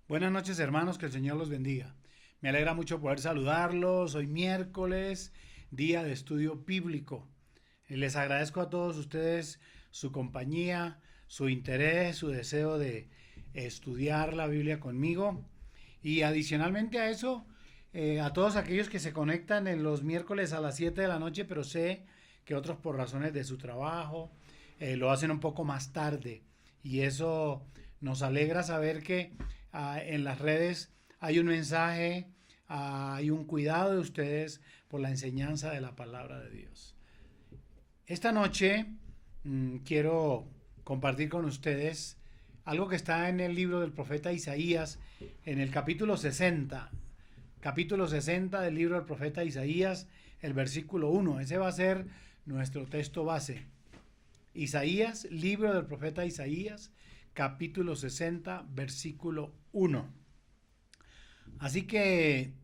Buenas noches, hermanos, que el Señor los bendiga. Me alegra mucho poder saludarlos. Hoy miércoles, día de estudio bíblico. Les agradezco a todos ustedes su compañía, su interés, su deseo de estudiar la Biblia conmigo. Y adicionalmente a eso, a todos aquellos que se conectan en los miércoles a las 7 de la noche, pero sé que otros por razones de su trabajo lo hacen un poco más tarde. Y eso nos alegra saber que en las redes hay un mensaje, hay un cuidado de ustedes por la enseñanza de la palabra de Dios. Esta noche quiero compartir con ustedes algo que está en el libro del profeta Isaías, en el capítulo 60 del libro del profeta Isaías, el versículo 1. Ese va a ser nuestro texto base. Isaías, libro del profeta Isaías, capítulo 60, versículo 1. Así que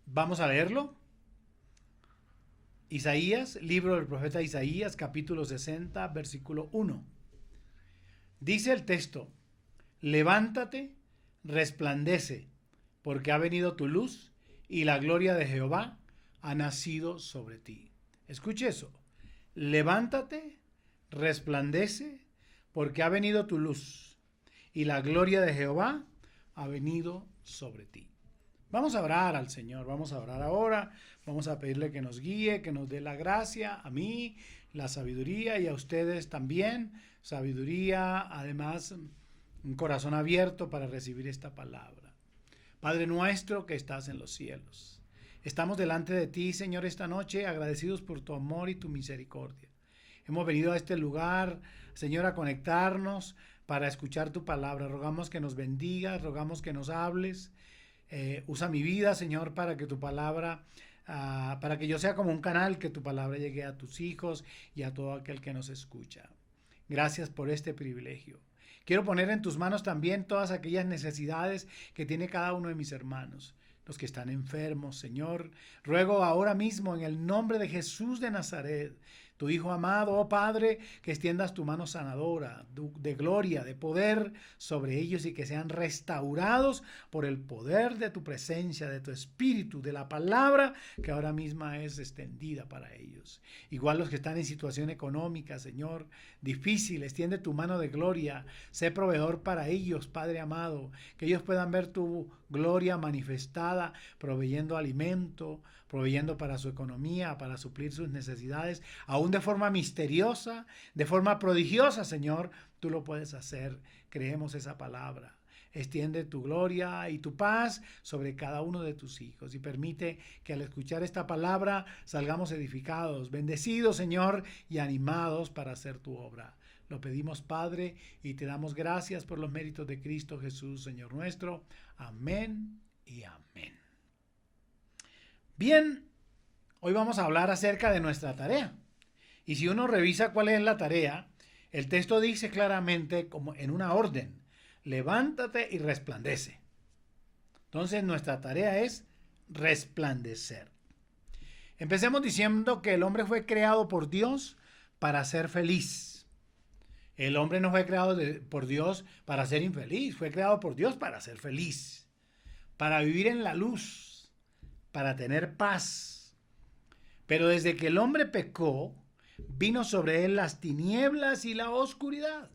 vamos a leerlo. Isaías, libro del profeta Isaías, capítulo 60, versículo 1. Dice el texto: levántate, resplandece, porque ha venido tu luz y la gloria de Jehová ha nacido sobre ti. Escuche eso. Levántate, resplandece, porque ha venido tu luz y la gloria de Jehová ha venido sobre ti. Vamos a orar al Señor, vamos a orar ahora, vamos a pedirle que nos guíe, que nos dé la gracia, a mí, la sabiduría y a ustedes también, sabiduría, además un corazón abierto para recibir esta palabra. Padre nuestro que estás en los cielos, estamos delante de ti, Señor, esta noche, agradecidos por tu amor y tu misericordia. Hemos venido a este lugar, Señor, a conectarnos para escuchar tu palabra. Rogamos que nos bendigas, rogamos que nos hables. Usa mi vida, Señor, para que tu palabra, para que yo sea como un canal, que tu palabra llegue a tus hijos y a todo aquel que nos escucha. Gracias por este privilegio. Quiero poner en tus manos también todas aquellas necesidades que tiene cada uno de mis hermanos, los que están enfermos, Señor. Ruego ahora mismo en el nombre de Jesús de Nazaret, tu Hijo amado, oh Padre, que extiendas tu mano sanadora, de gloria, de poder sobre ellos y que sean restaurados por el poder de tu presencia, de tu espíritu, de la palabra que ahora misma es extendida para ellos. Igual los que están en situación económica, Señor, difícil, extiende tu mano de gloria, sé proveedor para ellos, Padre amado, que ellos puedan ver tu gloria manifestada, proveyendo alimento, proveyendo para su economía, para suplir sus necesidades, aún de forma misteriosa, de forma prodigiosa, Señor, tú lo puedes hacer. Creemos esa palabra. Extiende tu gloria y tu paz sobre cada uno de tus hijos y permite que al escuchar esta palabra salgamos edificados, bendecidos, Señor, y animados para hacer tu obra. Lo pedimos, Padre, y te damos gracias por los méritos de Cristo Jesús, Señor nuestro. Amén y amén. Bien, hoy vamos a hablar acerca de nuestra tarea. Y si uno revisa cuál es la tarea, el texto dice claramente, como en una orden: levántate y resplandece. Entonces nuestra tarea es resplandecer. Empecemos diciendo que el hombre fue creado por Dios para ser feliz. El hombre no fue creado por Dios para ser infeliz, fue creado por Dios para ser feliz, para vivir en la luz, para tener paz. Pero desde que el hombre pecó, vino sobre él las tinieblas y la oscuridad.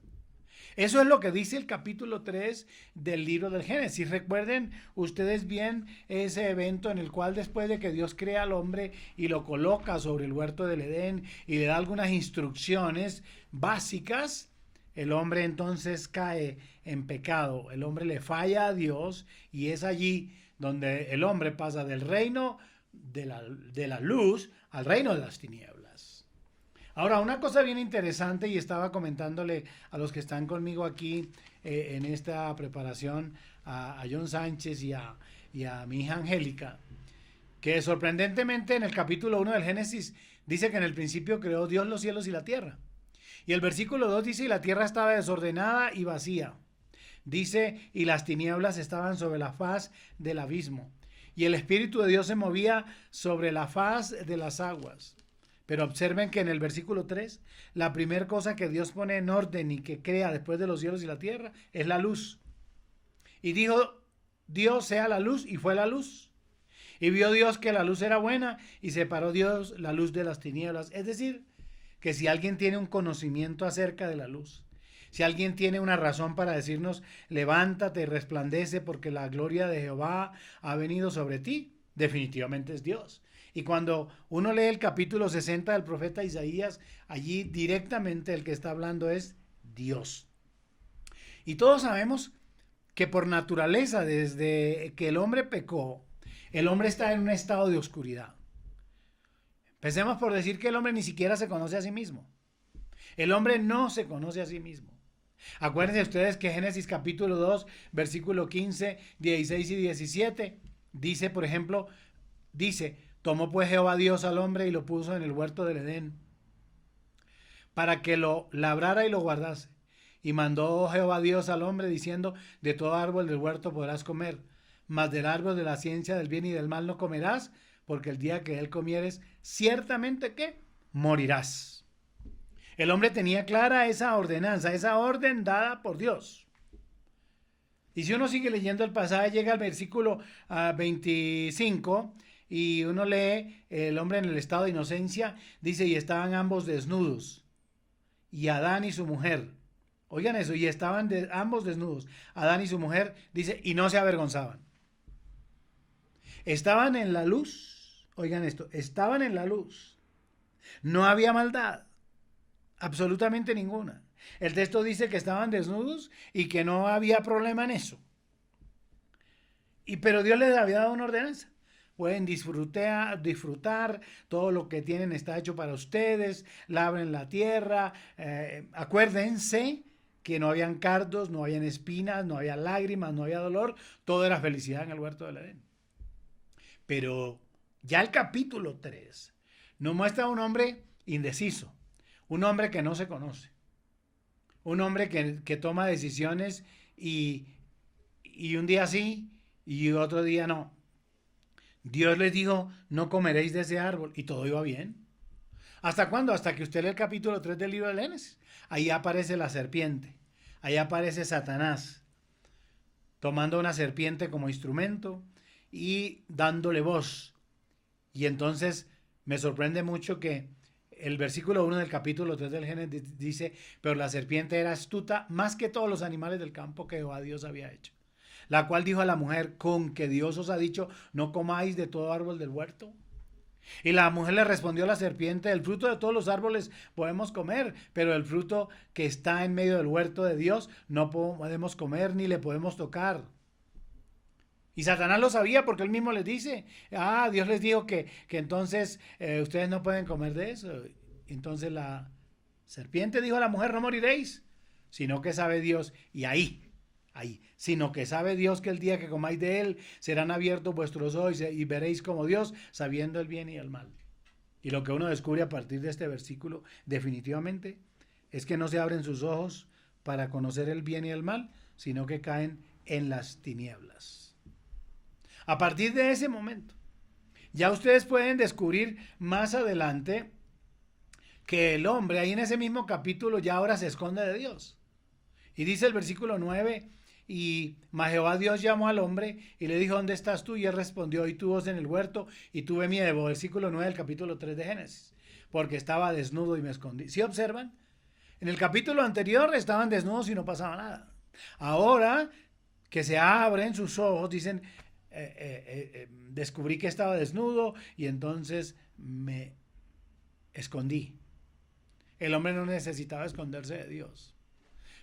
Eso es lo que dice el capítulo 3 del libro del Génesis. Recuerden ustedes bien ese evento en el cual, después de que Dios crea al hombre y lo coloca sobre el huerto del Edén y le da algunas instrucciones básicas, el hombre entonces cae en pecado. El hombre le falla a Dios y es allí donde el hombre pasa del reino de la luz al reino de las tinieblas. Ahora, una cosa bien interesante, y estaba comentándole a los que están conmigo aquí en esta preparación, a John Sánchez y a mi hija Angélica, que sorprendentemente en el capítulo 1 del Génesis dice que en el principio creó Dios los cielos y la tierra. Y el versículo 2 dice: y la tierra estaba desordenada y vacía. Dice: y las tinieblas estaban sobre la faz del abismo. Y el Espíritu de Dios se movía sobre la faz de las aguas. Pero observen que en el versículo 3, la primera cosa que Dios pone en orden y que crea después de los cielos y la tierra es la luz. Y dijo Dios, sea la luz, y fue la luz. Y vio Dios que la luz era buena, y separó Dios la luz de las tinieblas. Es decir, que si alguien tiene un conocimiento acerca de la luz, si alguien tiene una razón para decirnos, levántate y resplandece porque la gloria de Jehová ha venido sobre ti, definitivamente es Dios. Y cuando uno lee el capítulo 60 del profeta Isaías, allí directamente el que está hablando es Dios. Y todos sabemos que por naturaleza, desde que el hombre pecó, el hombre está en un estado de oscuridad. Empecemos por decir que el hombre ni siquiera se conoce a sí mismo. El hombre no se conoce a sí mismo. Acuérdense ustedes que Génesis capítulo 2, versículo 15, 16 y 17, dice, por ejemplo, tomó pues Jehová Dios al hombre y lo puso en el huerto del Edén, para que lo labrara y lo guardase. Y mandó Jehová Dios al hombre diciendo, de todo árbol del huerto podrás comer, mas del árbol de la ciencia del bien y del mal no comerás, porque el día que él comieres, ciertamente que morirás. El hombre tenía clara esa ordenanza, esa orden dada por Dios. Y si uno sigue leyendo el pasaje, llega al versículo 25 y uno lee, el hombre en el estado de inocencia, dice, y estaban ambos desnudos, y Adán y su mujer, oigan eso, y estaban ambos desnudos, Adán y su mujer, dice, y no se avergonzaban. Estaban en la luz, oigan esto, estaban en la luz, no había maldad, absolutamente ninguna. El texto dice que estaban desnudos y que no había problema en eso. Pero Dios les había dado una ordenanza. Pueden disfrutar, todo lo que tienen está hecho para ustedes, labren la tierra, acuérdense que no habían cardos, no habían espinas, no había lágrimas, no había dolor, todo era felicidad en el huerto del Edén. Pero ya el capítulo 3 nos muestra a un hombre indeciso, un hombre que no se conoce, un hombre que toma decisiones y un día sí y otro día no. Dios les dijo, no comeréis de ese árbol, y todo iba bien. ¿Hasta cuándo? Hasta que usted lee el capítulo 3 del libro de Génesis. Ahí aparece la serpiente, ahí aparece Satanás, tomando una serpiente como instrumento y dándole voz. Y entonces me sorprende mucho que el versículo 1 del capítulo 3 del Génesis dice, pero la serpiente era astuta más que todos los animales del campo que Jehová Dios había hecho, la cual dijo a la mujer, con que Dios os ha dicho, no comáis de todo árbol del huerto. Y la mujer le respondió a la serpiente, el fruto de todos los árboles podemos comer, pero el fruto que está en medio del huerto de Dios no podemos comer ni le podemos tocar. Y Satanás lo sabía porque él mismo les dice, Dios les dijo que entonces ustedes no pueden comer de eso. Entonces la serpiente dijo a la mujer, no moriréis, sino que sabe Dios, y ahí, sino que sabe Dios que el día que comáis de él serán abiertos vuestros ojos y veréis como Dios, sabiendo el bien y el mal. Y lo que uno descubre a partir de este versículo definitivamente es que no se abren sus ojos para conocer el bien y el mal, sino que caen en las tinieblas. A partir de ese momento, ya ustedes pueden descubrir más adelante que el hombre ahí en ese mismo capítulo ya ahora se esconde de Dios. Y dice el versículo 9, y Jehová Dios llamó al hombre y le dijo, ¿dónde estás tú? Y él respondió, oí tu voz en el huerto y tuve miedo. Versículo 9 del capítulo 3 de Génesis, porque estaba desnudo y me escondí. ¿Sí observan? En el capítulo anterior estaban desnudos y no pasaba nada. Ahora que se abren sus ojos, dicen, descubrí que estaba desnudo y entonces me escondí. El hombre no necesitaba esconderse de Dios,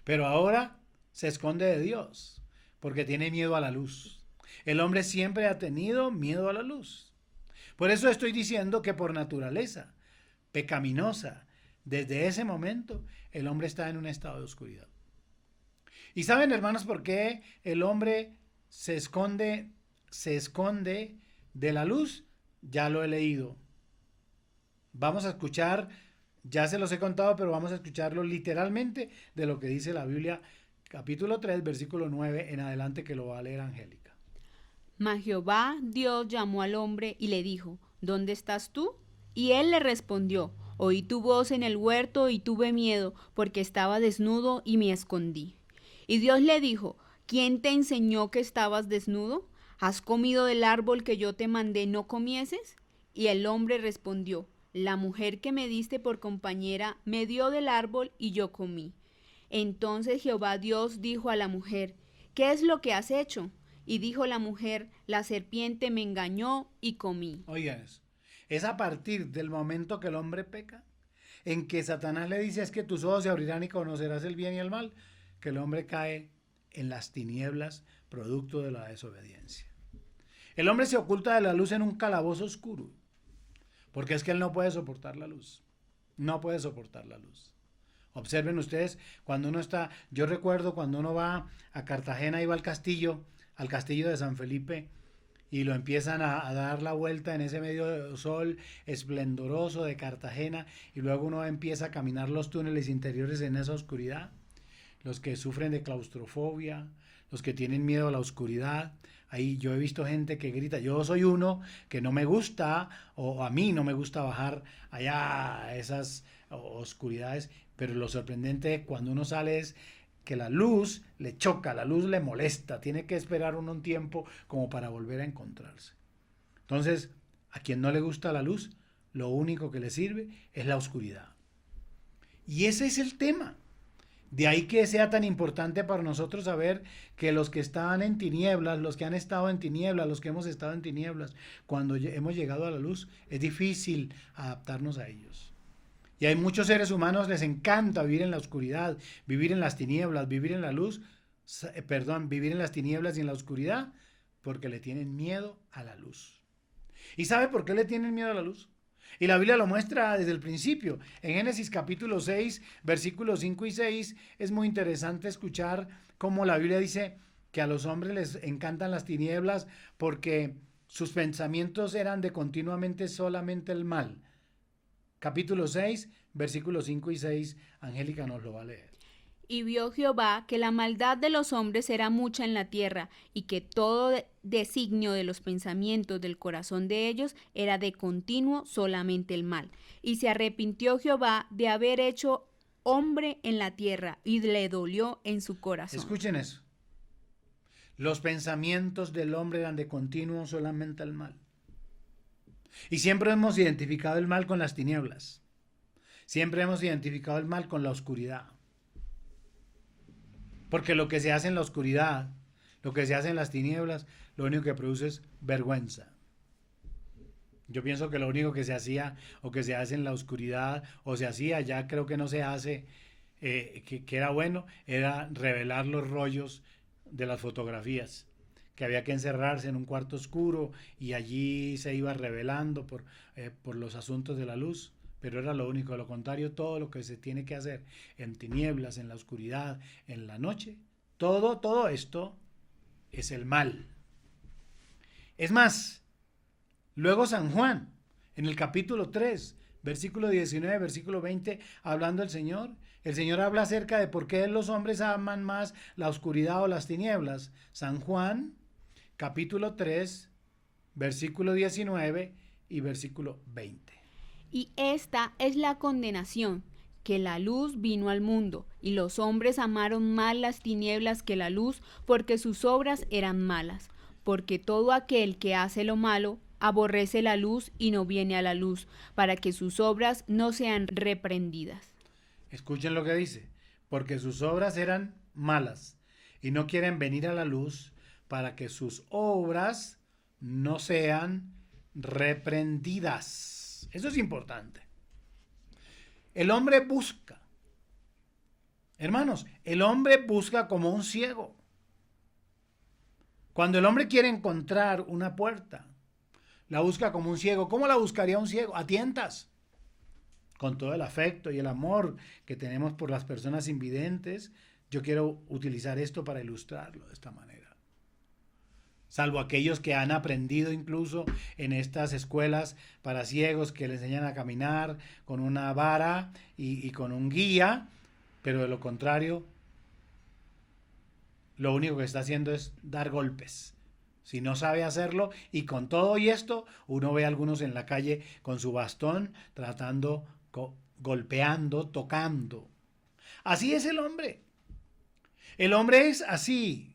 pero ahora se esconde de Dios porque tiene miedo a la luz. El hombre siempre ha tenido miedo a la luz. Por eso estoy diciendo que por naturaleza pecaminosa, desde ese momento el hombre está en un estado de oscuridad. ¿Y saben, hermanos, por qué el hombre se esconde de la luz? Ya lo he leído. Vamos a escuchar, ya se los he contado, pero vamos a escucharlo literalmente de lo que dice la Biblia, capítulo 3, versículo 9 en adelante, que lo va a leer Angélica. Mas Jehová Dios llamó al hombre y le dijo, ¿dónde estás tú? Y él le respondió, oí tu voz en el huerto y tuve miedo, porque estaba desnudo y me escondí. Y Dios le dijo, ¿quién te enseñó que estabas desnudo? ¿Has comido del árbol que yo te mandé no comieses? Y el hombre respondió, la mujer que me diste por compañera me dio del árbol y yo comí. Entonces Jehová Dios dijo a la mujer, ¿qué es lo que has hecho? Y dijo la mujer, la serpiente me engañó y comí. Oigan eso. Es a partir del momento que el hombre peca, en que Satanás le dice es que tus ojos se abrirán y conocerás el bien y el mal, que el hombre cae en las tinieblas producto de la desobediencia. El hombre se oculta de la luz en un calabozo oscuro, porque es que él no puede soportar la luz. No puede soportar la luz. Observen ustedes, cuando uno está, yo recuerdo cuando uno va a Cartagena, iba al castillo de San Felipe, y lo empiezan a dar la vuelta en ese medio sol esplendoroso de Cartagena, y luego uno empieza a caminar los túneles interiores en esa oscuridad. Los que sufren de claustrofobia, los que tienen miedo a la oscuridad. Ahí yo he visto gente que grita, yo soy uno que no me gusta, o a mí no me gusta bajar allá a esas oscuridades, pero lo sorprendente cuando uno sale es que la luz le choca, la luz le molesta, tiene que esperar uno un tiempo como para volver a encontrarse. Entonces, a quien no le gusta la luz, lo único que le sirve es la oscuridad. Y ese es el tema. De ahí que sea tan importante para nosotros saber que los que están en tinieblas, los que han estado en tinieblas, los que hemos estado en tinieblas, cuando hemos llegado a la luz, es difícil adaptarnos a ellos. Y hay muchos seres humanos les encanta vivir en la oscuridad, vivir en las tinieblas, vivir en la luz, vivir en las tinieblas y en la oscuridad, porque le tienen miedo a la luz. ¿Y sabe por qué le tienen miedo a la luz? Y la Biblia lo muestra desde el principio. En Génesis capítulo 6, versículos 5 y 6, es muy interesante escuchar cómo la Biblia dice que a los hombres les encantan las tinieblas porque sus pensamientos eran de continuamente solamente el mal. Capítulo 6, versículos 5 y 6, Angélica nos lo va a leer. Y vio Jehová que la maldad de los hombres era mucha en la tierra, y que todo designio de los pensamientos del corazón de ellos era de continuo solamente el mal. Y se arrepintió Jehová de haber hecho hombre en la tierra, y le dolió en su corazón. Escuchen eso. Los pensamientos del hombre eran de continuo solamente el mal. Y siempre hemos identificado el mal con las tinieblas. Siempre hemos identificado el mal con la oscuridad. Porque lo que se hace en la oscuridad, lo que se hace en las tinieblas, lo único que produce es vergüenza. Yo pienso que lo único que se hacía o que se hace en la oscuridad, o se hacía, ya creo que no se hace, que era bueno, era revelar los rollos de las fotografías, que había que encerrarse en un cuarto oscuro y allí se iba revelando por los asuntos de la luz. Pero era lo único. De lo contrario, todo lo que se tiene que hacer en tinieblas, en la oscuridad, en la noche, todo esto es el mal. Es más, luego San Juan, en el capítulo 3, versículo 19, versículo 20, hablando el Señor habla acerca de por qué los hombres aman más la oscuridad o las tinieblas. San Juan, capítulo 3, versículo 19 y versículo 20. Y esta es la condenación, que la luz vino al mundo, y los hombres amaron más las tinieblas que la luz, porque sus obras eran malas. Porque todo aquel que hace lo malo aborrece la luz y no viene a la luz, para que sus obras no sean reprendidas. Escuchen lo que dice, porque sus obras eran malas, y no quieren venir a la luz, para que sus obras no sean reprendidas. Eso es importante. El hombre busca. Hermanos, el hombre busca como un ciego. Cuando el hombre quiere encontrar una puerta, la busca como un ciego. ¿Cómo la buscaría un ciego? A tientas. Con todo el afecto y el amor que tenemos por las personas invidentes, yo quiero utilizar esto para ilustrarlo de esta manera. Salvo aquellos que han aprendido incluso en estas escuelas para ciegos que le enseñan a caminar con una vara y con un guía, pero de lo contrario, lo único que está haciendo es dar golpes. Si no sabe hacerlo, y con todo y esto, uno ve a algunos en la calle con su bastón tratando, golpeando, tocando. Así es el hombre. El hombre es así.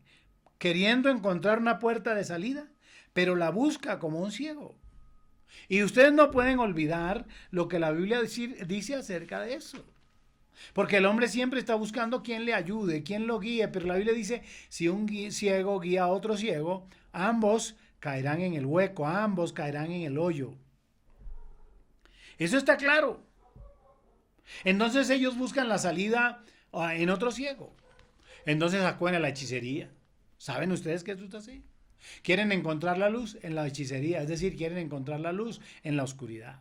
queriendo encontrar una puerta de salida, pero la busca como un ciego. Y ustedes no pueden olvidar lo que la Biblia dice acerca de eso. Porque el hombre siempre está buscando quien le ayude, quien lo guíe, pero la Biblia dice, si un ciego guía a otro ciego, ambos caerán en el hueco, ambos caerán en el hoyo. Eso está claro. Entonces ellos buscan la salida en otro ciego. Entonces acuden a la hechicería. ¿Saben ustedes que esto está así? Quieren encontrar la luz en la hechicería, es decir, quieren encontrar la luz en la oscuridad.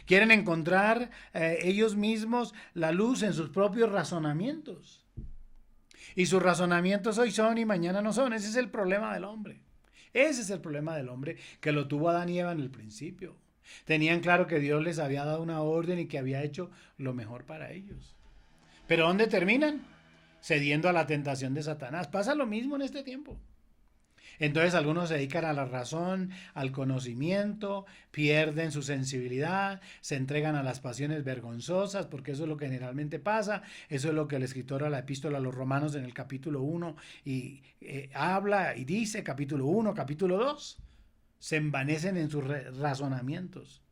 Quieren encontrar ellos mismos la luz en sus propios razonamientos. Y sus razonamientos hoy son y mañana no son. Ese es el problema del hombre. Ese es el problema del hombre que lo tuvo Adán y Eva en el principio. Tenían claro que Dios les había dado una orden y que había hecho lo mejor para ellos. ¿Pero dónde terminan? Cediendo a la tentación de Satanás. Pasa lo mismo en este tiempo. Entonces algunos se dedican a la razón, al conocimiento, pierden su sensibilidad, se entregan a las pasiones vergonzosas, porque eso es lo que generalmente pasa. Eso es lo que el escritor a la epístola a los Romanos en el capítulo 1 habla y dice, capítulo 1, capítulo 2. Se envanecen en sus razonamientos.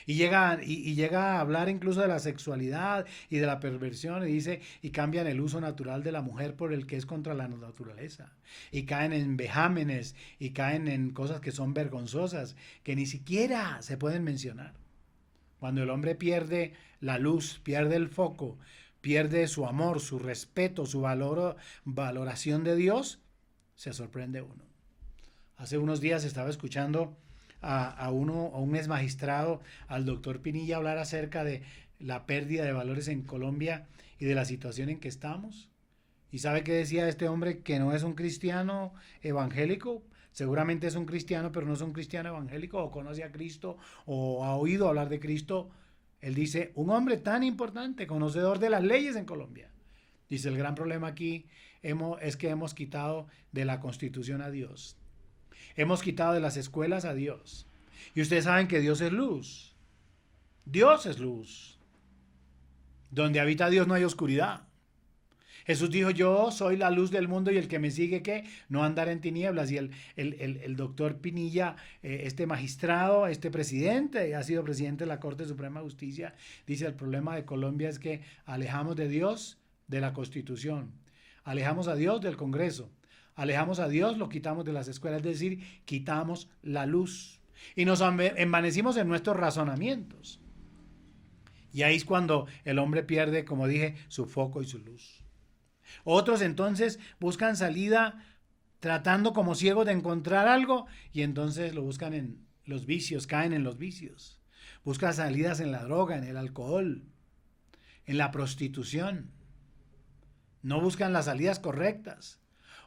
Y llega a hablar incluso de la sexualidad y de la perversión, y dice, y cambian el uso natural de la mujer por el que es contra la naturaleza. Y caen en vejámenes y caen en cosas que son vergonzosas, que ni siquiera se pueden mencionar. Cuando el hombre pierde la luz, pierde el foco, pierde su amor, su respeto, su valoración de Dios, se sorprende uno. Hace unos días estaba escuchando a un ex magistrado, al doctor Pinilla, hablar acerca de la pérdida de valores en Colombia y de la situación en que estamos. ¿Y sabe qué decía este hombre? Que no es un cristiano evangélico. Seguramente es un cristiano, pero no es un cristiano evangélico, o conoce a Cristo, o ha oído hablar de Cristo. Él dice, un hombre tan importante, conocedor de las leyes en Colombia. Dice, el gran problema aquí es que hemos quitado de la Constitución a Dios. Hemos quitado de las escuelas a Dios. Y ustedes saben que Dios es luz. Dios es luz. Donde habita Dios no hay oscuridad. Jesús dijo, yo soy la luz del mundo y el que me sigue, ¿qué? No andará en tinieblas. Y el doctor Pinilla, este magistrado, este presidente, ha sido presidente de la Corte Suprema de Justicia, dice, el problema de Colombia es que alejamos de Dios de la Constitución. Alejamos a Dios del Congreso. Alejamos a Dios, lo quitamos de las escuelas, es decir, quitamos la luz. Y nos envanecimos en nuestros razonamientos. Y ahí es cuando el hombre pierde, como dije, su foco y su luz. Otros entonces buscan salida tratando como ciegos de encontrar algo y entonces lo buscan en los vicios, caen en los vicios. Buscan salidas en la droga, en el alcohol, en la prostitución. No buscan las salidas correctas.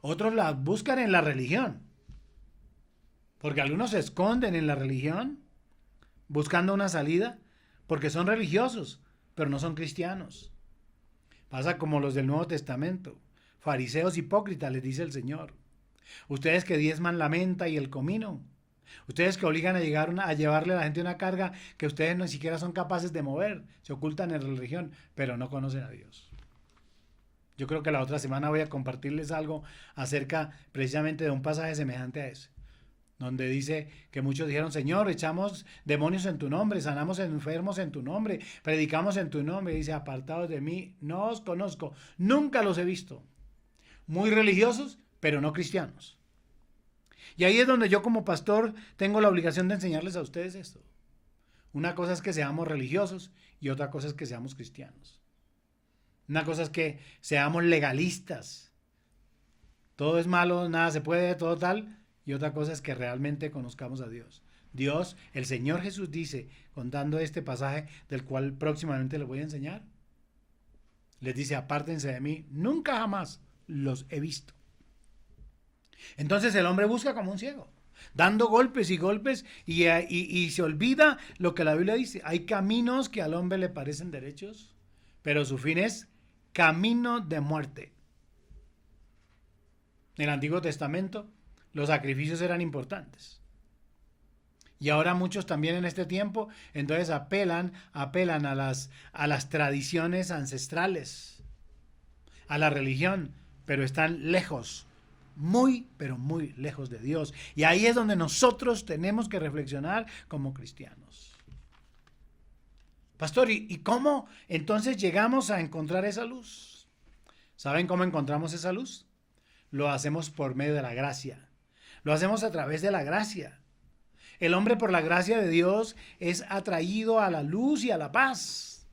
Otros las buscan en la religión, porque algunos se esconden en la religión buscando una salida, porque son religiosos, pero no son cristianos. Pasa como los del Nuevo Testamento, fariseos hipócritas, les dice el Señor. Ustedes que diezman la menta y el comino, ustedes que obligan a llevarle a la gente una carga que ustedes ni siquiera son capaces de mover, se ocultan en la religión, pero no conocen a Dios. Yo creo que la otra semana voy a compartirles algo acerca precisamente de un pasaje semejante a ese, donde dice que muchos dijeron, Señor, echamos demonios en tu nombre, sanamos enfermos en tu nombre, predicamos en tu nombre. Y dice, apartados de mí, no os conozco, nunca los he visto. Muy religiosos, pero no cristianos. Y ahí es donde yo como pastor tengo la obligación de enseñarles a ustedes esto. Una cosa es que seamos religiosos y otra cosa es que seamos cristianos. Una cosa es que seamos legalistas. Todo es malo, nada se puede, todo tal. Y otra cosa es que realmente conozcamos a Dios. Dios, el Señor Jesús dice, contando este pasaje del cual próximamente les voy a enseñar, les dice, apártense de mí, nunca jamás los he visto. Entonces el hombre busca como un ciego, dando golpes y golpes y se olvida lo que la Biblia dice. Hay caminos que al hombre le parecen derechos, pero su fin es camino de muerte. En el Antiguo Testamento los sacrificios eran importantes. Y ahora muchos también en este tiempo, entonces apelan a las tradiciones ancestrales, a la religión, pero están lejos muy, pero muy lejos de Dios. Y ahí es donde nosotros tenemos que reflexionar como cristianos. Pastor, ¿y cómo entonces llegamos a encontrar esa luz? ¿Saben cómo encontramos esa luz? Lo hacemos por medio de la gracia. Lo hacemos a través de la gracia. El hombre por la gracia de Dios es atraído a la luz y a la paz.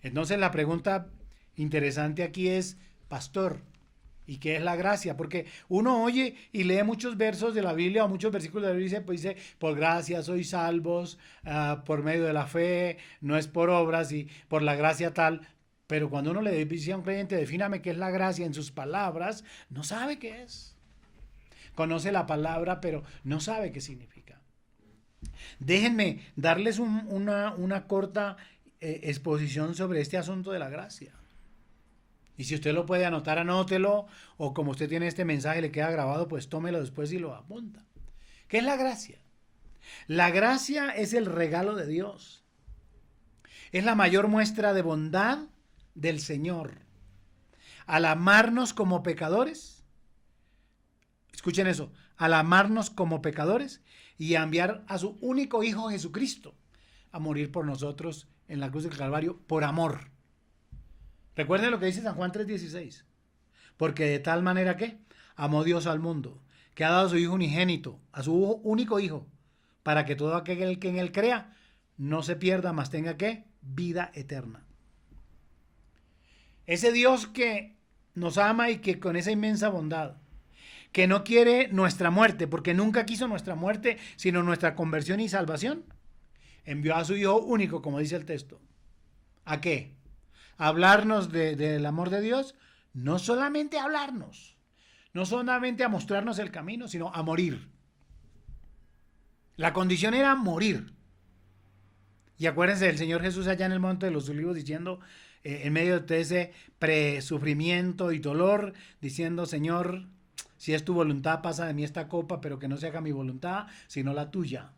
Entonces la pregunta interesante aquí es, pastor, ¿y qué es la gracia? Porque uno oye y lee muchos versos de la Biblia o muchos versículos de la Biblia y pues dice, por gracia sois salvos, por medio de la fe, no es por obras y por la gracia tal. Pero cuando uno le dice a un creyente, defíname qué es la gracia en sus palabras, no sabe qué es. Conoce la palabra, pero no sabe qué significa. Déjenme darles una corta exposición sobre este asunto de la gracia. Y si usted lo puede anotar, anótelo, o como usted tiene este mensaje y le queda grabado, pues tómelo después y lo apunta. ¿Qué es la gracia? La gracia es el regalo de Dios. Es la mayor muestra de bondad del Señor. Al amarnos como pecadores, escuchen eso, al amarnos como pecadores y a enviar a su único Hijo Jesucristo a morir por nosotros en la cruz del Calvario por amor. Recuerden lo que dice San Juan 3:16. Porque de tal manera que amó Dios al mundo, que ha dado a su Hijo unigénito, a su único Hijo, para que todo aquel que en él crea no se pierda, mas tenga ¿qué? Vida eterna. Ese Dios que nos ama y que con esa inmensa bondad, que no quiere nuestra muerte, porque nunca quiso nuestra muerte, sino nuestra conversión y salvación, envió a su Hijo único, como dice el texto. ¿A qué? ¿A hablarnos del amor de Dios? No solamente a hablarnos, no solamente a mostrarnos el camino, sino a morir. La condición era morir. Y acuérdense del Señor Jesús allá en el Monte de los Olivos diciendo, en medio de ese presufrimiento y dolor, diciendo, Señor, si es tu voluntad, pasa de mí esta copa, pero que no se haga mi voluntad, sino la tuya.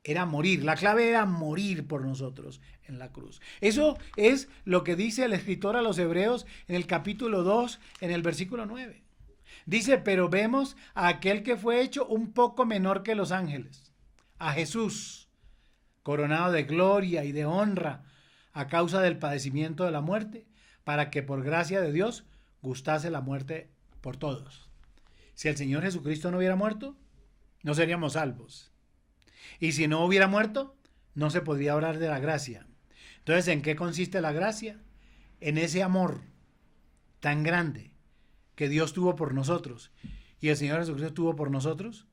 Era morir, la clave era morir por nosotros en la cruz. Eso es lo que dice el escritor a los Hebreos en el capítulo 2, en el versículo 9. Dice, pero vemos a aquel que fue hecho un poco menor que los ángeles, a Jesús, coronado de gloria y de honra a causa del padecimiento de la muerte, para que por gracia de Dios gustase la muerte por todos. Si el Señor Jesucristo no hubiera muerto, no seríamos salvos. Y si no hubiera muerto, no se podría hablar de la gracia. Entonces, ¿en qué consiste la gracia? En ese amor tan grande que Dios tuvo por nosotros y el Señor Jesucristo tuvo por nosotros,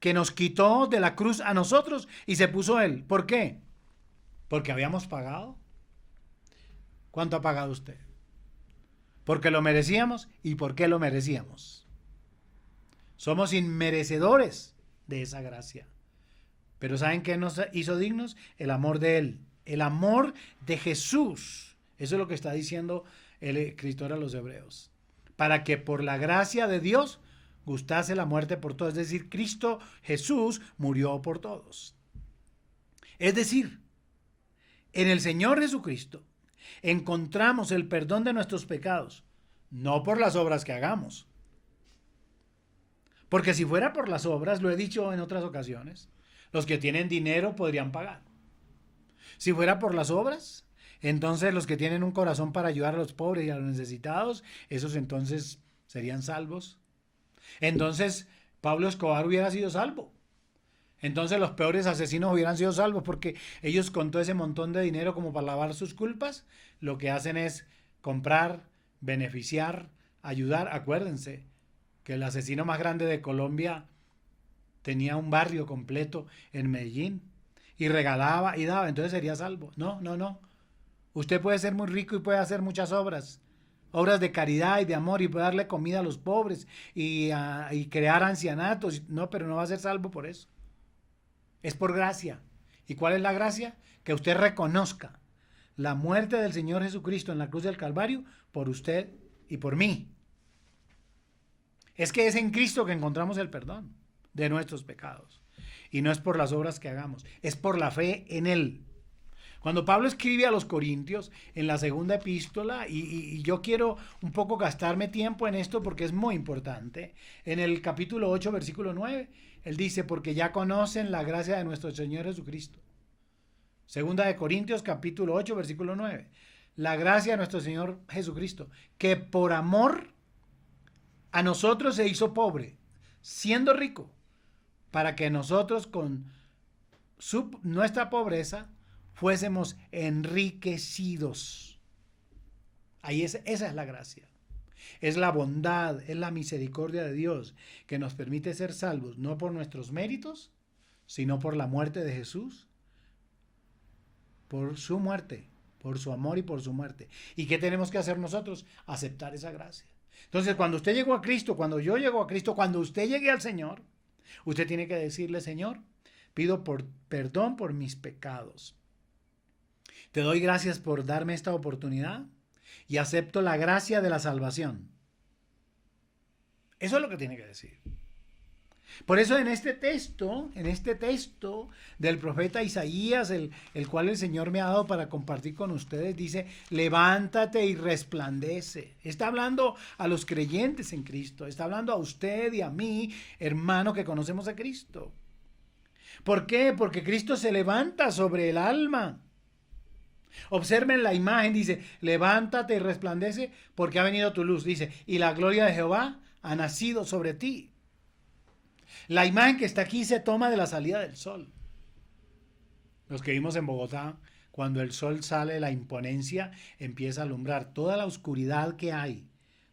que nos quitó de la cruz a nosotros y se puso Él. ¿Por qué? Porque habíamos pagado. ¿Cuánto ha pagado usted? Porque lo merecíamos. ¿Y por qué lo merecíamos? Somos inmerecedores de esa gracia. Pero ¿saben qué nos hizo dignos? El amor de Él. El amor de Jesús. Eso es lo que está diciendo el escritor a los Hebreos. Para que por la gracia de Dios gustase la muerte por todos. Es decir, Cristo Jesús murió por todos. Es decir, en el Señor Jesucristo encontramos el perdón de nuestros pecados, no por las obras que hagamos. Porque si fuera por las obras, lo he dicho en otras ocasiones, los que tienen dinero podrían pagar. Si fuera por las obras, entonces los que tienen un corazón para ayudar a los pobres y a los necesitados, esos entonces serían salvos. Entonces Pablo Escobar hubiera sido salvo. Entonces los peores asesinos hubieran sido salvos, porque ellos con todo ese montón de dinero como para lavar sus culpas, lo que hacen es comprar, beneficiar, ayudar. Acuérdense que el asesino más grande de Colombia tenía un barrio completo en Medellín y regalaba y daba, entonces sería salvo. No, no, no. Usted puede ser muy rico y puede hacer muchas obras de caridad y de amor, y puede darle comida a los pobres y crear ancianatos. No, pero no va a ser salvo por eso. Es por gracia. ¿Y cuál es la gracia? Que usted reconozca la muerte del Señor Jesucristo en la cruz del Calvario por usted y por mí. Es que es en Cristo que encontramos el perdón de nuestros pecados. Y no es por las obras que hagamos, es por la fe en Él. Cuando Pablo escribe a los Corintios en la segunda epístola, y yo quiero un poco gastarme tiempo en esto porque es muy importante, en el capítulo 8, versículo 9, él dice, porque ya conocen la gracia de nuestro Señor Jesucristo. Segunda de Corintios, capítulo 8, versículo 9. La gracia de nuestro Señor Jesucristo, que por amor a nosotros se hizo pobre, siendo rico, para que nosotros con nuestra pobreza fuésemos enriquecidos. Esa es la gracia. Es la bondad, es la misericordia de Dios que nos permite ser salvos, no por nuestros méritos, sino por la muerte de Jesús, por su muerte, por su amor y por su muerte. ¿Y qué tenemos que hacer nosotros? Aceptar esa gracia. Entonces, cuando usted llegó a Cristo, cuando yo llego a Cristo, cuando usted llegue al Señor, usted tiene que decirle, Señor, pido perdón por mis pecados. Te doy gracias por darme esta oportunidad y acepto la gracia de la salvación. Eso es lo que tiene que decir. Por eso en este texto del profeta Isaías, el cual el Señor me ha dado para compartir con ustedes, dice, levántate y resplandece. Está hablando a los creyentes en Cristo, está hablando a usted y a mí, hermano, que conocemos a Cristo. ¿Por qué? Porque Cristo se levanta sobre el alma. Observen la imagen, dice, levántate y resplandece porque ha venido tu luz, dice, y la gloria de Jehová ha nacido sobre ti. La imagen que está aquí se toma de la salida del sol. Los que vimos en Bogotá, cuando el sol sale, la imponencia empieza a alumbrar. Toda la oscuridad que hay,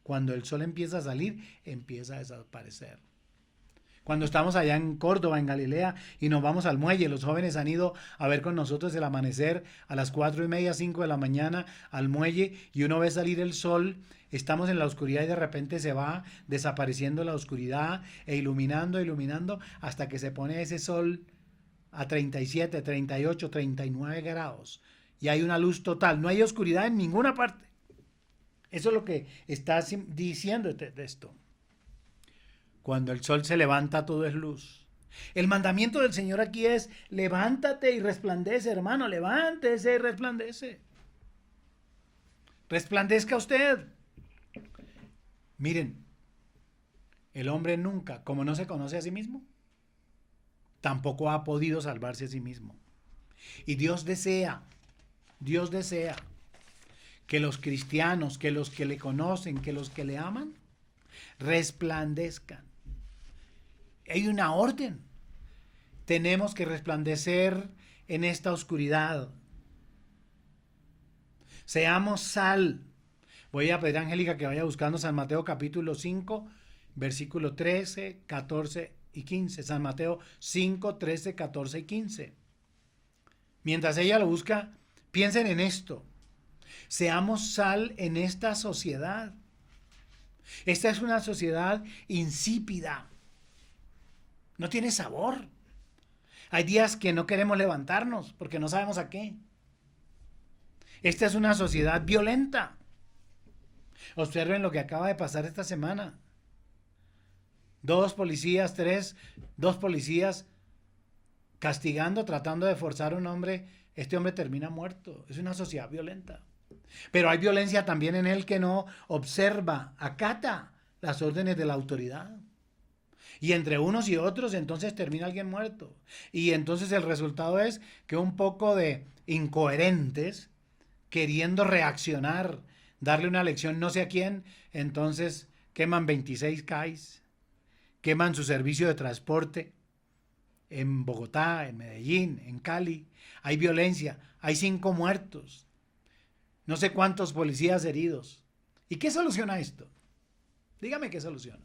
cuando el sol empieza a salir, empieza a desaparecer. Cuando estamos allá en Córdoba, en Galilea, y nos vamos al muelle, los jóvenes han ido a ver con nosotros el amanecer a las 4:30, 5 de la mañana al muelle, y uno ve salir el sol, estamos en la oscuridad y de repente se va desapareciendo la oscuridad e iluminando, hasta que se pone ese sol a 37, 38, 39 grados. Y hay una luz total, no hay oscuridad en ninguna parte. Eso es lo que está diciendo este texto. Cuando el sol se levanta, todo es luz. El mandamiento del Señor aquí es, levántate y resplandece, hermano, levántese y resplandece. Resplandezca usted. Miren, el hombre nunca, como no se conoce a sí mismo, tampoco ha podido salvarse a sí mismo. Y Dios desea que los cristianos, que los que le conocen, que los que le aman, resplandezcan. Hay una orden. Tenemos que resplandecer en esta oscuridad. Seamos sal. Voy a pedir a Angélica que vaya buscando San Mateo capítulo 5, versículo 13, 14 y 15. San Mateo 5, 13, 14 y 15. Mientras ella lo busca, piensen en esto. Seamos sal en esta sociedad. Esta es una sociedad insípida. No tiene sabor. Hay días que no queremos levantarnos porque no sabemos a qué. Esta es una sociedad violenta. Observen lo que acaba de pasar esta semana. Dos policías castigando, tratando de forzar a un hombre. Este hombre termina muerto. Es una sociedad violenta. Pero hay violencia también en el que no observa, acata las órdenes de la autoridad. Y entre unos y otros entonces termina alguien muerto. Y entonces el resultado es que un poco de incoherentes, queriendo reaccionar, darle una lección no sé a quién, entonces queman 26 CAIs, queman su servicio de transporte en Bogotá, en Medellín, en Cali. Hay violencia, hay 5 muertos, no sé cuántos policías heridos. ¿Y qué soluciona esto? Dígame qué soluciona.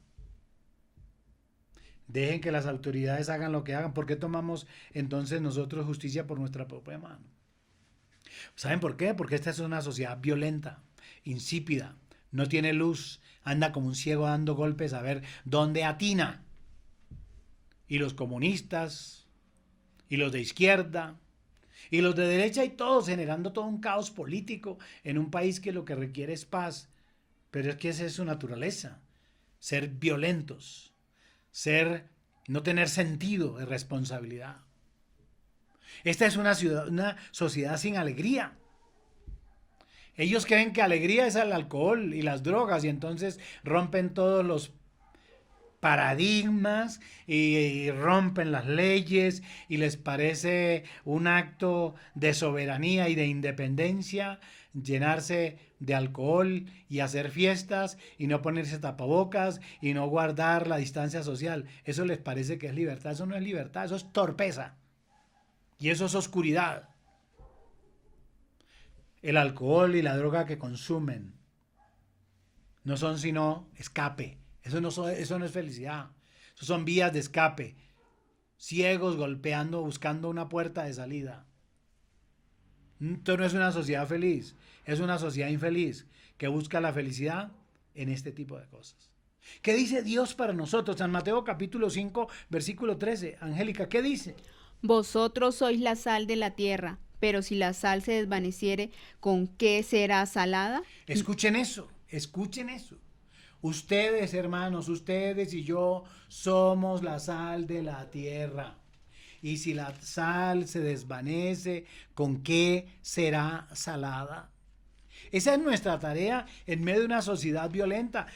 Dejen que las autoridades hagan lo que hagan. ¿Por qué tomamos entonces nosotros justicia por nuestra propia mano? ¿Saben por qué? Porque esta es una sociedad violenta, insípida, no tiene luz, anda como un ciego dando golpes a ver dónde atina. Y los comunistas, y los de izquierda, y los de derecha, y todos generando todo un caos político en un país que lo que requiere es paz. Pero es que esa es su naturaleza, ser violentos. No tener sentido de responsabilidad. Esta es una sociedad sin alegría. Ellos creen que alegría es el alcohol y las drogas y entonces rompen todos los paradigmas y rompen las leyes y les parece un acto de soberanía y de independencia llenarse de alcohol y hacer fiestas y no ponerse tapabocas y no guardar la distancia social. Eso les parece que es libertad. Eso no es libertad, eso es torpeza y eso es oscuridad. El alcohol y la droga que consumen no son sino escape. Eso no es felicidad. Eso son vías de escape. Ciegos golpeando, buscando una puerta de salida. Esto no es una sociedad feliz. Es una sociedad infeliz que busca la felicidad en este tipo de cosas. ¿Qué dice Dios para nosotros? San Mateo capítulo 5, versículo 13. Angélica, ¿qué dice? Vosotros sois la sal de la tierra, pero si la sal se desvaneciere, ¿con qué será salada? Escuchen eso, escuchen eso. Ustedes, hermanos, ustedes y yo somos la sal de la tierra. Y si la sal se desvanece, ¿con qué será salada? Esa es nuestra tarea en medio de una sociedad violenta.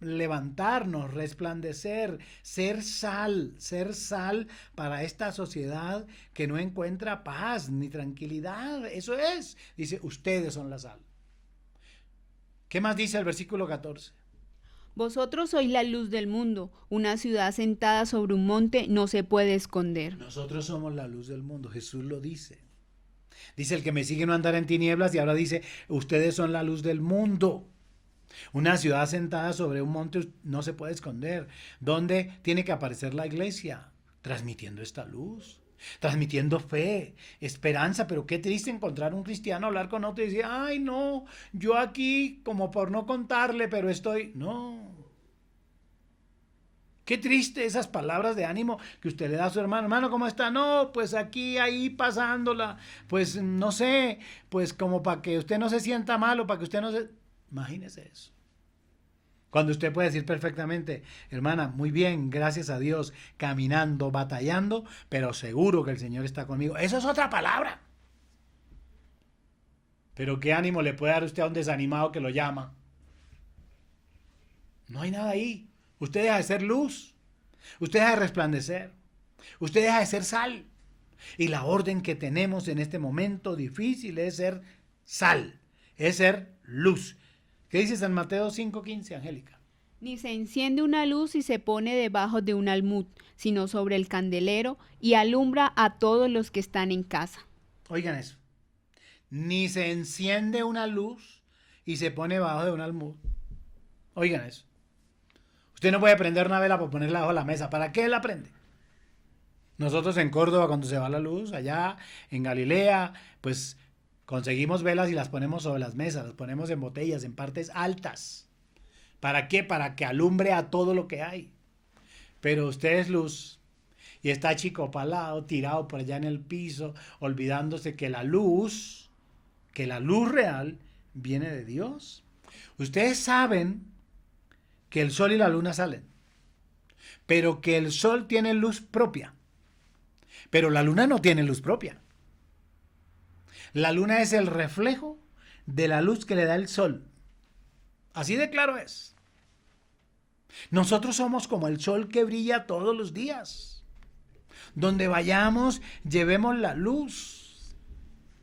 Levantarnos, resplandecer, ser sal para esta sociedad que no encuentra paz ni tranquilidad. Eso es. Dice, ustedes son la sal. ¿Qué más dice el versículo 14? Vosotros sois la luz del mundo. Una ciudad sentada sobre un monte no se puede esconder. Nosotros somos la luz del mundo. Jesús lo dice. Dice, el que me sigue no andará en tinieblas, y ahora dice, ustedes son la luz del mundo. Una ciudad sentada sobre un monte no se puede esconder. ¿Dónde tiene que aparecer la iglesia? Transmitiendo esta luz, transmitiendo fe, esperanza. Pero qué triste encontrar un cristiano, hablar con otro y decir, ay no, yo aquí como por no contarle, pero estoy... No. Qué triste esas palabras de ánimo que usted le da a su hermano. Hermano, ¿cómo está? No, pues aquí, ahí, pasándola. Pues no sé, pues como para que usted no se sienta mal o para que usted no se... Imagínese eso. Cuando usted puede decir perfectamente, hermana, muy bien, gracias a Dios, caminando, batallando, pero seguro que el Señor está conmigo. Eso es otra palabra. Pero ¿qué ánimo le puede dar usted a un desanimado que lo llama? No hay nada ahí. Usted deja de ser luz. Usted deja de resplandecer. Usted deja de ser sal. Y la orden que tenemos en este momento difícil es ser sal. Es ser luz. ¿Qué dice San Mateo 5:15, Angélica? Ni se enciende una luz y se pone debajo de un almud, sino sobre el candelero y alumbra a todos los que están en casa. Oigan eso. Ni se enciende una luz y se pone debajo de un almud. Oigan eso. Usted no puede prender una vela para ponerla bajo la mesa. ¿Para qué la prende? Nosotros en Córdoba, cuando se va la luz, allá en Galilea, pues conseguimos velas y las ponemos sobre las mesas, las ponemos en botellas, en partes altas. ¿Para qué? Para que alumbre a todo lo que hay. Pero usted es luz y está achicopalado, tirado por allá en el piso, olvidándose que la luz real viene de Dios. Ustedes saben que el sol y la luna salen, pero que el sol tiene luz propia, pero la luna no tiene luz propia. La luna es el reflejo de la luz que le da el sol. Así de claro es. Nosotros somos como el sol que brilla todos los días. Donde vayamos, llevemos la luz.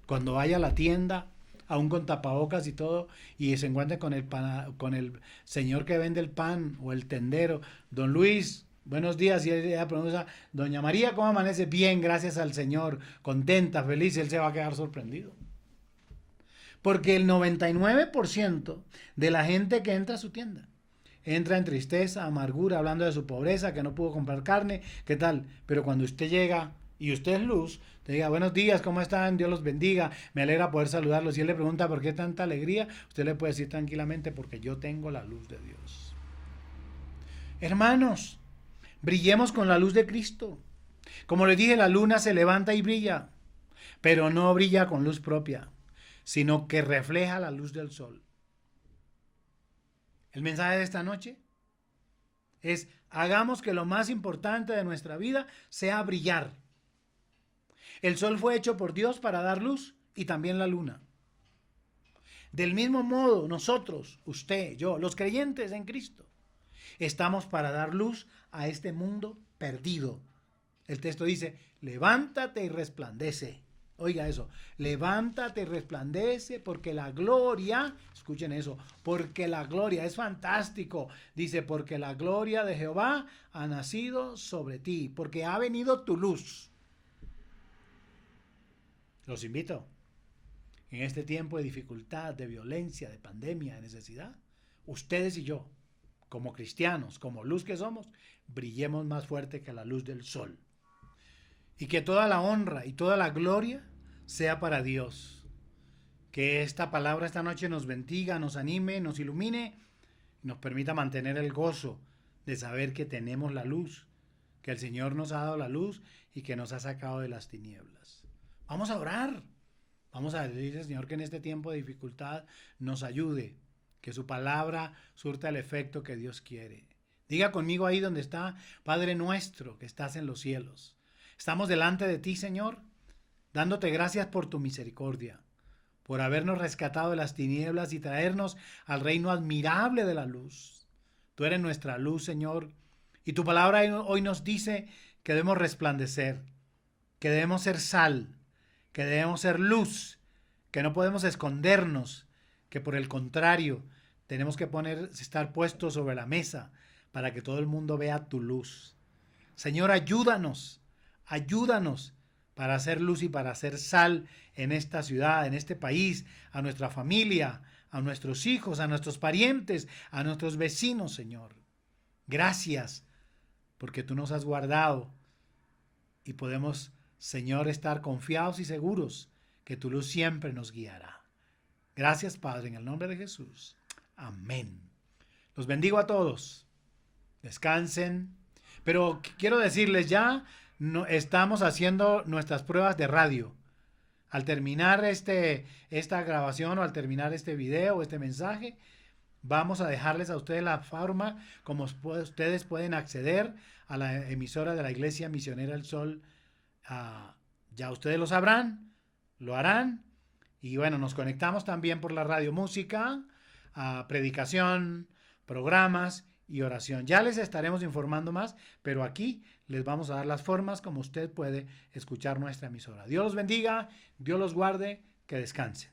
Cuando vaya a la tienda, aún con tapabocas y todo, y se encuentre con el señor que vende el pan o el tendero, don Luis, buenos días, y ella pronuncia, doña María, ¿cómo amanece? Bien, gracias al Señor, contenta, feliz, él se va a quedar sorprendido. Porque el 99% de la gente que entra a su tienda entra en tristeza, amargura, hablando de su pobreza, que no pudo comprar carne, ¿qué tal? Pero cuando usted llega y usted es luz, te diga, buenos días, ¿cómo están? Dios los bendiga, me alegra poder saludarlos. Y él le pregunta, ¿por qué tanta alegría? Usted le puede decir tranquilamente, porque yo tengo la luz de Dios. Hermanos, brillemos con la luz de Cristo. Como les dije, la luna se levanta y brilla, pero no brilla con luz propia, sino que refleja la luz del sol. El mensaje de esta noche es, hagamos que lo más importante de nuestra vida sea brillar. El sol fue hecho por Dios para dar luz y también la luna. Del mismo modo, nosotros, usted, yo, los creyentes en Cristo, estamos para dar luz a este mundo perdido. El texto dice, levántate y resplandece. Oiga eso, levántate y resplandece porque la gloria, escuchen eso, porque la gloria, es fantástico, dice, porque la gloria de Jehová ha nacido sobre ti, porque ha venido tu luz. Los invito, en este tiempo de dificultad, de violencia, de pandemia, de necesidad, ustedes y yo, como cristianos, como luz que somos, brillemos más fuerte que la luz del sol. Y que toda la honra y toda la gloria sea para Dios. Que esta palabra esta noche nos bendiga, nos anime, nos ilumine y nos permita mantener el gozo de saber que tenemos la luz, que el Señor nos ha dado la luz y que nos ha sacado de las tinieblas. Vamos a orar. Vamos a decirle al Señor que en este tiempo de dificultad nos ayude, que su palabra surta el efecto que Dios quiere. Diga conmigo ahí donde está, Padre nuestro que estás en los cielos. Estamos delante de ti, Señor, dándote gracias por tu misericordia, por habernos rescatado de las tinieblas y traernos al reino admirable de la luz. Tú eres nuestra luz, Señor, y tu palabra hoy nos dice que debemos resplandecer, que debemos ser sal, que debemos ser luz, que no podemos escondernos, que por el contrario tenemos que estar puestos sobre la mesa para que todo el mundo vea tu luz. Señor, ayúdanos para hacer luz y para hacer sal en esta ciudad, en este país, a nuestra familia, a nuestros hijos, a nuestros parientes, a nuestros vecinos, Señor. Gracias, porque tú nos has guardado y podemos, Señor, estar confiados y seguros que tu luz siempre nos guiará. Gracias, Padre, en el nombre de Jesús. Amén. Los bendigo a todos. Descansen. Pero quiero decirles ya, estamos haciendo nuestras pruebas de radio. Al terminar esta grabación o al terminar este video o este mensaje, vamos a dejarles a ustedes la forma como ustedes pueden acceder a la emisora de la Iglesia Misionera del Sol. Ya ustedes lo sabrán, lo harán. Y bueno, nos conectamos también por la radio música, predicación, programas y oración. Ya les estaremos informando más, pero aquí les vamos a dar las formas como usted puede escuchar nuestra emisora. Dios los bendiga, Dios los guarde, que descansen.